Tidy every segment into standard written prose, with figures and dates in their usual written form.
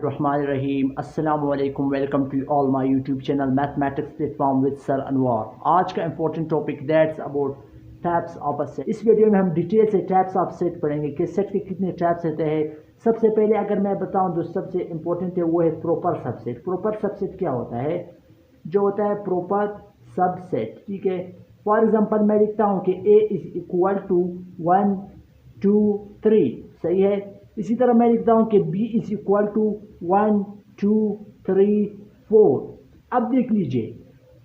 रहीम अस्सलाम वालेकुम। Welcome to all my YouTube channel mathematics platform with sir Anwar. आज का important topic that's about types of a set. इस video में हम डिटेल से टैप्स ऑफ सेट पढ़ेंगे कि सेट के कितने टैप्स होते हैं। सबसे पहले अगर मैं बताऊं जो सबसे इंपॉर्टेंट है वो है प्रॉपर सबसेट। प्रॉपर सबसेट क्या होता है? जो होता है प्रॉपर सबसेट, ठीक है। फॉर एग्जांपल मैं लिखता हूं कि a इज इक्वल टू 1 2 3, सही है। इसी तरह मैं लिखता हूं कि b इज इक्वल टू 1 2 3 4। अब देख लीजिए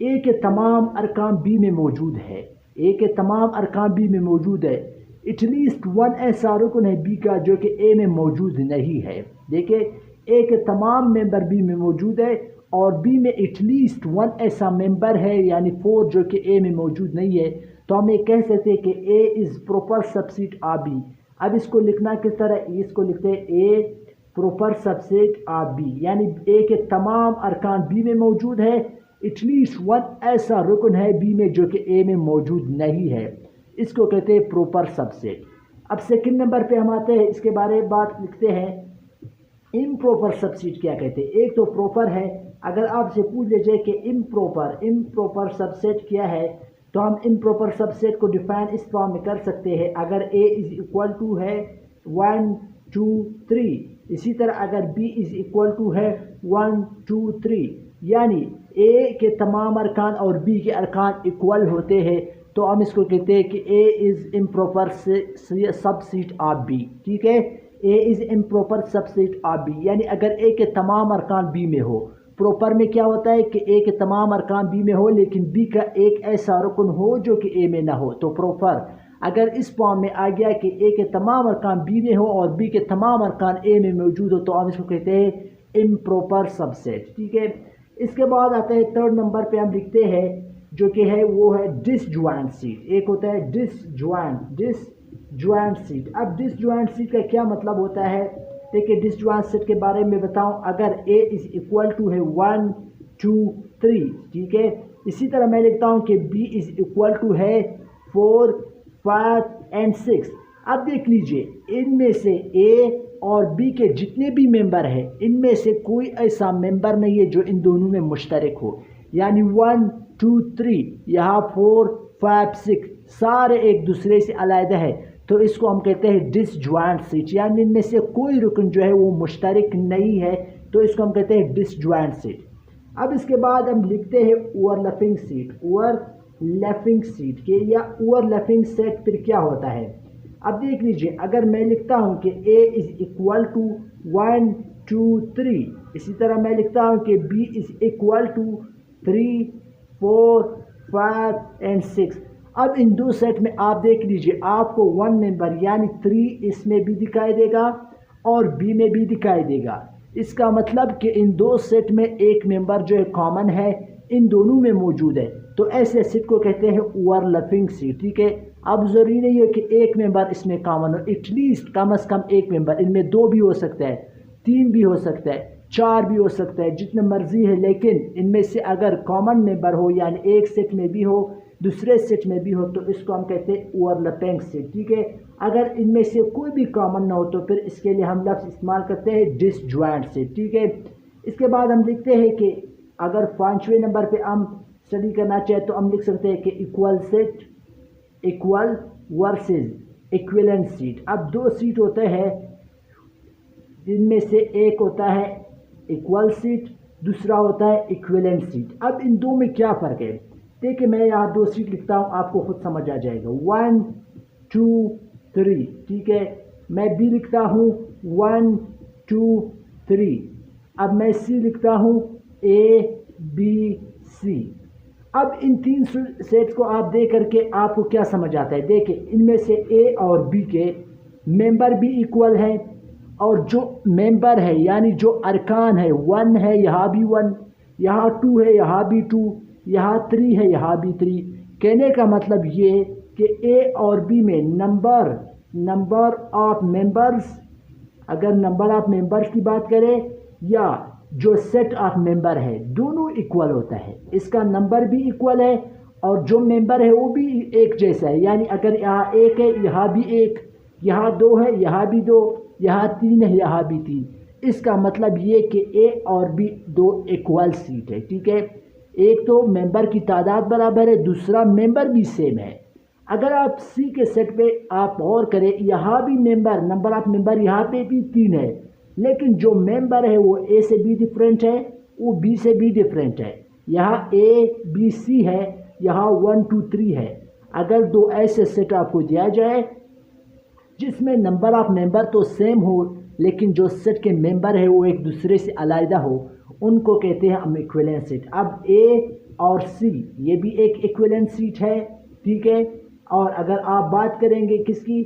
a के तमाम अरकान b में मौजूद है, a के तमाम अरकान b में मौजूद है। एटलीस्ट वन ऐसा रुकन है b का जो कि a में मौजूद नहीं है। देखिए a के तमाम मेंबर b में मौजूद है और b में एटलीस्ट वन ऐसा मेंबर है यानी 4 जो कि a में मौजूद नहीं है। तो हम ये कह सकते हैं कि a is proper subset of b। अब इसको लिखना किस तरह? इसको लिखते हैं a proper subset of b, यानी a के तमाम अरकान b में मौजूद है, एटलीस्ट वन ऐसा रुकन है b में जो कि a में मौजूद नहीं है। इसको कहते हैं प्रॉपर सबसेट। अब सेकंड नंबर पे हम आते हैं, इसके बारे में बात लिखते हैं इम्प्रॉपर सबसेट क्या कहते हैं। एक तो प्रॉपर है, अगर आपसे पूछ लीजिए कि इम्प्रॉपर सबसेट क्या है तो हम इम्प्रॉपर सबसेट को डिफाइन इस फॉर्म में कर सकते हैं। अगर a इज इक्वल टू है 1 2 3, इसी तरह अगर b इज इक्वल टू है 1 2 3, यानी a के तमाम अरकान और b के अरकान इक्वल होते हैं, तो हम इसको कहते हैं कि a is improper subset of b, ठीक है। a is improper subset of b, यानी अगर a के तमाम अरकान b में हो। प्रॉपर में क्या होता है कि a के तमाम अरकान b में हो लेकिन b का एक ऐसा रुकन हो जो कि a में ना हो, तो प्रॉपर। अगर इस फॉर्म में आ गया कि a के तमाम अरकान b में हो और b के तमाम अरकान a में मौजूद हो, तो हम इसको कहते हैं इम्प्रॉपर सबसेट, ठीक है। इसके बाद आता है थर्ड नंबर पे हम लिखते हैं जो कि है वो है डिसजॉइंट सेट। एक होता है डिसजॉइंट सेट। अब डिसजॉइंट सेट का क्या मतलब होता है? देखिए डिसजॉइंट सेट के बारे में बताऊं, अगर a इज इक्वल टू है 1 2 3, ठीक है। इसी तरह मैं लिखता हूं कि b इज इक्वल टू है 4 5 एंड 6। अब देख लीजिए इनमें से a और b के जितने भी मेंबर हैं इनमें से कोई ऐसा मेंबर नहीं है जो इन दोनों में मुश्तरक हो, यानी 1 2 3 यहाँ 4 5 6 सारे एक दूसरे से अलग है, तो इसको हम कहते हैं डिसजॉइंट सेट, यानी इनमें से कोई रुकन जो है वो मुश्तरक नहीं है, तो इसको हम कहते हैं डिसजॉइंट सेट। अब इसके बाद हम लिखते हैं ओवरलैपिंग सेट के या ओवरलैपिंग सेट फिर क्या होता है। अब देख लीजिए अगर मैं लिखता हूं कि a इज इक्वल टू 1 2 3, इसी तरह मैं लिखता हूं कि b is equal to 3 4 5 and 6। अब इन दो सेट में आप देख लीजिए आपको वन मेंबर यानी 3 इसमें भी दिखाई देगा और b में भी दिखाई देगा। इसका मतलब कि इन दो सेट में एक मेंबर जो है कॉमन है, इन दोनों में मौजूद है, तो ऐसे सेट को कहते हैं ओवरलैपिंग सेट, ठीक है। अब ज़रूरी नहीं है कि एक मेंबर इसमें कॉमन हो, एटलीस्ट कम से कम एक मेंबर, इनमें 2 भी हो सकता है 3 भी हो सकता है 4 भी हो सकता है, जितना मर्जी है, लेकिन इनमें से अगर कॉमन मेंबर हो यानी एक सेट में भी हो दूसरे सेट में भी हो तो इसको हम कहते हैं ओवरलैपिंग सेट, ठीक है। अगर इनमें से कोई भी कॉमन ना हो तो फिर इसके लिए हम लफ्ज़ इस्तेमाल करते हैं डिसजॉइंट सेट, ठीक है। इसके बाद हम लिखते हैं कि अगर 5वें नंबर पे हम स्टडी करना चाहे तो हम लिख सकते हैं कि equal set equal versus equivalent set. अब दो सेट होते हैं जिनमें से एक होता है इक्वल सेट, दूसरा होता है इक्विवेलेंट सेट। अब इन दो में क्या फ़र्क है? देखिए मैं यहाँ 2 सीट लिखता हूँ, आपको खुद समझ आ जाएगा। 1 2 3, ठीक है। मैं b लिखता हूँ 1 2 3। अब मैं c लिखता हूँ a b c। अब इन 3 सेट्स को आप देख करके आपको क्या समझ आता है? देखिए इनमें से a और b के मेंबर भी इक्वल हैं और जो मेंबर है यानी जो अरकान है 1 है यहाँ भी 1, यहाँ 2 है यहाँ भी 2, यहाँ 3 है यहाँ भी 3। कहने का मतलब ये कि a और b में नंबर ऑफ मेंबर्स, अगर नंबर ऑफ मेंबर्स की बात करें या जो सेट ऑफ मेंबर है दोनों इक्वल होता है। इसका नंबर भी इक्वल है और जो मेंबर है वो भी एक जैसा है, यानी अगर यहाँ 1 है यहाँ भी 1, यहाँ 2 है यहाँ भी 2, यहाँ 3 है यहाँ भी 3। इसका मतलब ये कि ए और बी दो इक्वल सीट है, ठीक है। एक तो मेंबर की तादाद बराबर है, दूसरा मेंबर भी सेम है। अगर आप सी के सेट पे आप गौर करें, यहाँ भी नंबर ऑफ मेंबर यहाँ पे भी 3 है, लेकिन जो मेंबर है वो ए से भी डिफरेंट है, वो बी से भी डिफरेंट है। यहाँ ए बी सी है, यहाँ 1 2 3 है। अगर दो ऐसे सेट आपको दिया जाए जिसमें नंबर ऑफ मेंबर तो सेम हो, लेकिन जो सेट के मेंबर है वो एक दूसरे से अलग हो, उनको कहते हैं हम इक्विवेलेंट सेट। अब ए और सी ये भी एक इक्विवेलेंट सेट है, ठीक है। और अगर आप बात करेंगे किसकी,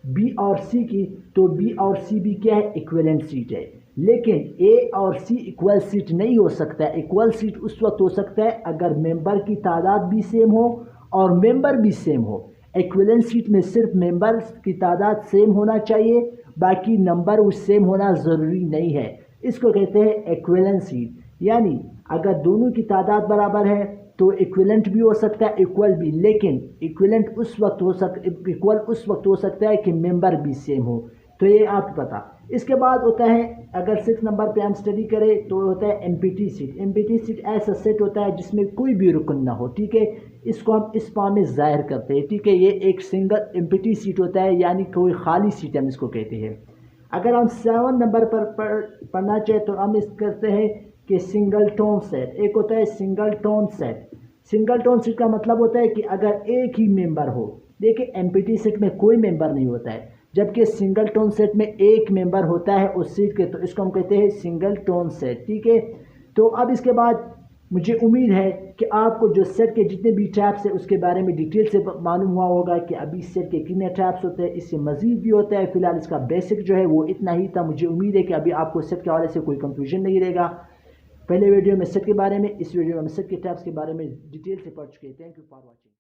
बी और सी की, तो बी और सी भी क्या है, इक्विवेलेंट सेट है। लेकिन ए और सी इक्वल सीट नहीं हो सकता है। इक्वल सीट उस वक्त हो सकता है अगर मेंबर की तादाद भी सेम हो और मेंबर भी सेम हो। इक्विवेलेंट सीट में सिर्फ मेंबर्स की तादाद सेम होना चाहिए, बाकी नंबर उस सेम होना ज़रूरी नहीं है। इसको कहते हैं इक्विवेलेंट सीट। यानी अगर दोनों की तादाद बराबर है तो इक्विवेलेंट भी हो सकता है, इक्वल भी। लेकिन इक्विवेलेंट इक्वल उस वक्त हो सकता है कि मेंबर भी सेम हो। तो ये आपको पता। इसके बाद होता है, अगर 6 नंबर पे हम स्टडी करें तो होता है एम्प्टी सीट। एम्प्टी सीट ऐसा सेट होता है जिसमें कोई भी रुकन ना हो, ठीक है। इसको हम इस फॉर्म में जाहिर करते हैं, ठीक है। ये एक सिंगल एम्प्टी सीट होता है, यानी कोई खाली सीट हम इसको कहते हैं। अगर हम 7 नंबर पर पढ़ना चाहें तो हम इस करते हैं कि सिंगल टोन सेट। एक होता है single tone set. Single tone set का मतलब होता है कि अगर एक ही मेंबर हो, देखिए एम्प्टी सेट में कोई मेंबर नहीं होता है, जबकि सिंगल टोन सेट में एक मेंबर होता है उस सीट के, तो इसको हम कहते हैं सिंगल टोन सेट, ठीक है। तो अब इसके बाद मुझे उम्मीद है कि आपको जो सेट के जितने भी टैप्स हैं उसके बारे में डिटेल से मालूम हुआ होगा कि अभी सेट के कितने टैप्स होते हैं, इससे मज़ीद भी होता है। फिलहाल इसका बेसिक जो है वो इतना ही था। मुझे उम्मीद है कि अभी आपको सेट के हवाले से कोई कंफ्यूजन नहीं रहेगा। पहले वीडियो में सेट के बारे में, इस वीडियो में सेट के टैप्स के बारे में डिटेल से पढ़ चुके हैं। Thank you for watching.